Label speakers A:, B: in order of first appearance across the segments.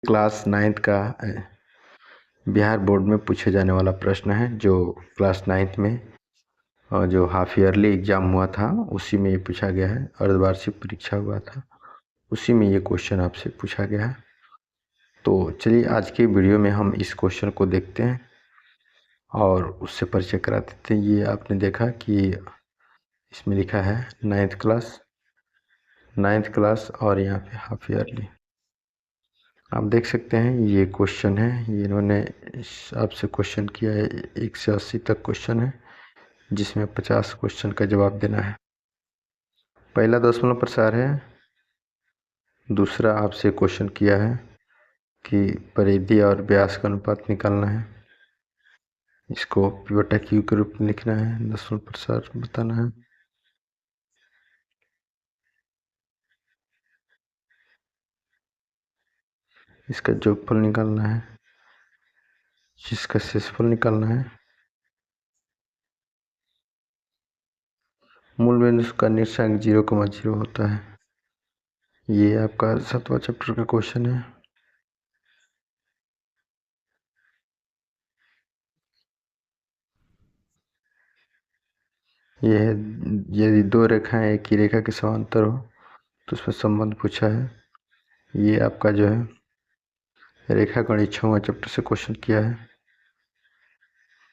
A: Class 9th का Bihar board में पूछे जाने वाला प्रश्न है, जो क्लास 9th में और जो हाफ ईयरली एग्जाम हुआ था उसी में ये पूछा गया है। अर्धवार्षिक परीक्षा हुआ था उसी में ये क्वेश्चन आपसे पूछा गया है। तो चलिए आज के वीडियो में हम इस क्वेश्चन को देखते हैं और उससे परिचय करा देते हैं। ये आपने देखा कि इसमें लिखा है 9th क्लास और यहाँ पे हाफ ईयरली। आप देख सकते हैं ये क्वेश्चन है, ये इन्होंने आपसे क्वेश्चन किया है। 1 से 80 तक क्वेश्चन है जिसमें 50 क्वेश्चन का जवाब देना है। पहला दशमलव प्रसार है। दूसरा आपसे क्वेश्चन किया है कि परिधि और व्यास का अनुपात निकालना है, इसको P/Q के रूप में लिखना है, दशमलव प्रसार बताना है। इसका जोगफल निकालना है, जिसका शेषफल निकालना है। मूल बिंदु का निर्देशांक 0,0 होता है। ये आपका 7वां चैप्टर का क्वेश्चन है। यह है यदि दो रेखाएं एक ही रेखा के समांतर हो तो उसमें संबंध पूछा है। ये आपका जो है रेखा गणित 6वां चैप्टर से क्वेश्चन किया है।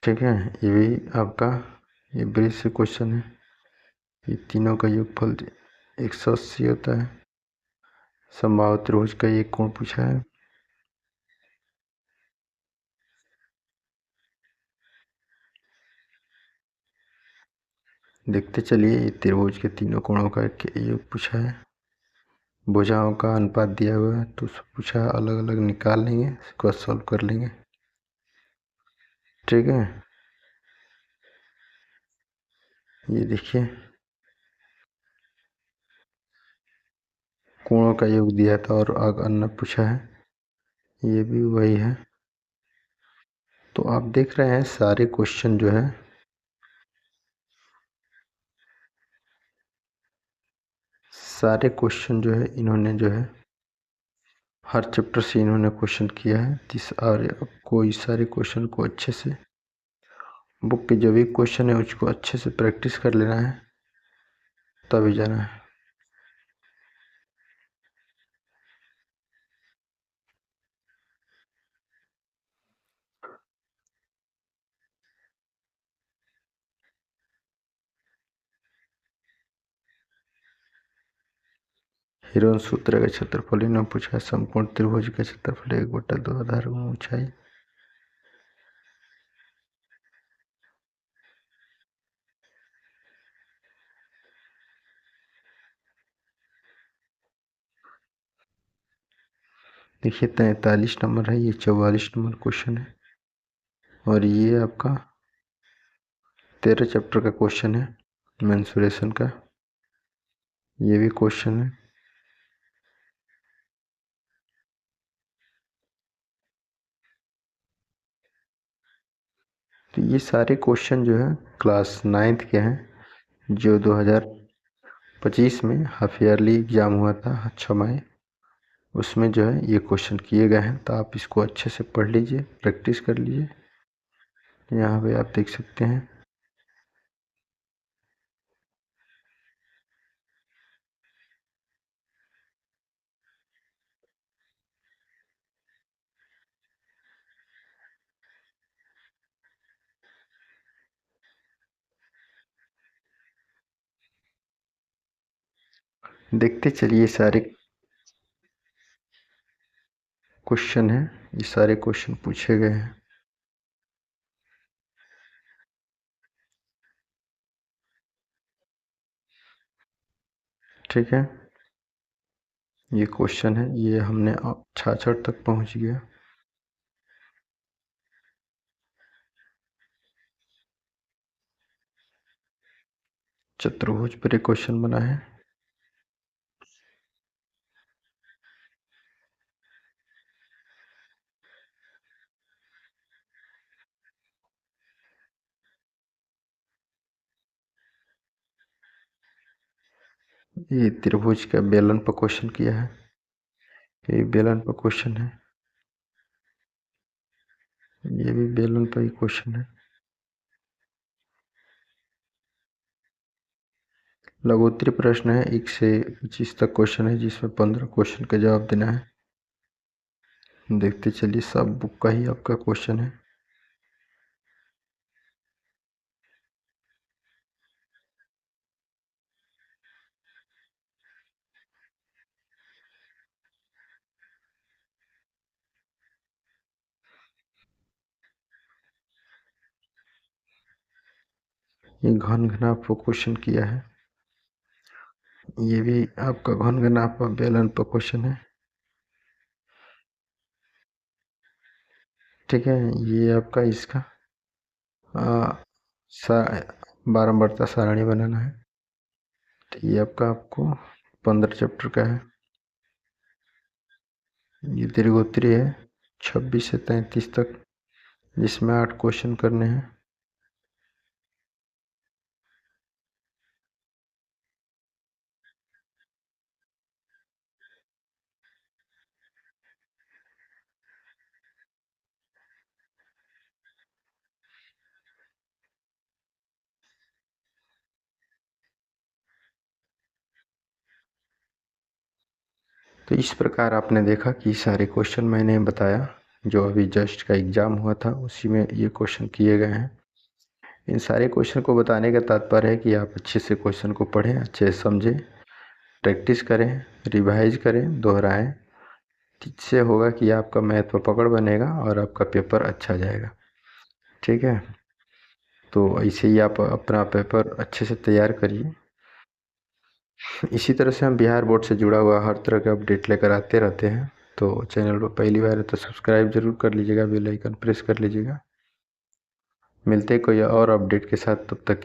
A: ठीक है, ये भी आपका ये ब्रिज से क्वेश्चन है। ये तीनों का योगफल 180 होता है। समबाहु त्रिभुज का ये कोण पूछा है। देखते चलिए, ये त्रिभुज के तीनों कोणों का योग पूछा है। भुजाओं का अनुपात दिया हुआ है तो उसको पूछा है, अलग अलग निकाल लेंगे, इसको सॉल्व कर लेंगे। ठीक है, ये देखिए कोणों का योग दिया था और अन्य पूछा है, ये भी वही है। तो आप देख रहे हैं सारे क्वेश्चन जो है इन्होंने जो है हर चैप्टर से इन्होंने क्वेश्चन किया है। और आपको इस सारे क्वेश्चन को अच्छे से बुक के जो भी क्वेश्चन है उसको अच्छे से प्रैक्टिस कर लेना है, तभी जाना है। हिरोन सूत्र का क्षेत्रफल इन्होंने पूछा है। समकोण त्रिभुज का क्षेत्रफल 1/2 आधार गुण ऊंचाई। देखिए 43 नंबर है, ये 44 नंबर क्वेश्चन है और ये आपका 13 चैप्टर का क्वेश्चन है मेंसुरेशन का, ये भी क्वेश्चन है। तो ये सारे क्वेश्चन जो है क्लास 9th के हैं, जो 2025 में हाफ ईयरली एग्जाम हुआ था 6 मई, उसमें जो है ये क्वेश्चन किए गए हैं। तो आप इसको अच्छे से पढ़ लीजिए, प्रैक्टिस कर लीजिए। यहाँ पे आप देख सकते हैं देखते चलिए सारे क्वेश्चन हैं, ये सारे क्वेश्चन पूछे गए हैं। ठीक है, ये क्वेश्चन है, ये हमने 66 तक पहुंच गया। चतुर्भुज पर एक क्वेश्चन बना है। ये त्रिभुज का बेलन पर क्वेश्चन किया है, ये बेलन पर क्वेश्चन है। ये भी बेलन पर ही क्वेश्चन है। लघुत्तरीय प्रश्न है, 1 से 25 तक क्वेश्चन है, जिसमें 15 क्वेश्चन का जवाब देना है। देखते चलिए, सब बुक का ही आपका क्वेश्चन है। ये घन घनाभ पर क्वेश्चन किया है। ये भी आपका घन घनाभ पर बेलन पर क्वेश्चन है। ठीक है, ये आपका इसका सा बारंबारता सारणी बनाना है। तो ये आपको 15 चैप्टर का है। ये दीर्घोत्तरीय है, 26 से 33 तक, जिसमें 8 क्वेश्चन करने हैं। तो इस प्रकार आपने देखा कि सारे क्वेश्चन मैंने बताया, जो अभी जस्ट का एग्ज़ाम हुआ था उसी में ये क्वेश्चन किए गए हैं। इन सारे क्वेश्चन को बताने का तात्पर्य है कि आप अच्छे से क्वेश्चन को पढ़ें, अच्छे से समझें, प्रैक्टिस करें, रिवाइज करें, दोहराएं। इससे होगा कि आपका मैथ पर पकड़ बनेगा और आपका पेपर अच्छा जाएगा। ठीक है, तो ऐसे ही आप अपना पेपर अच्छे से तैयार करिए। इसी तरह से हम बिहार बोर्ड से जुड़ा हुआ हर तरह का अपडेट लेकर आते रहते हैं। तो चैनल पर पहली बार है तो सब्सक्राइब जरूर कर लीजिएगा, बेल आइकन प्रेस कर लीजिएगा। मिलते हैं कोई और अपडेट के साथ, तब तक के लिए।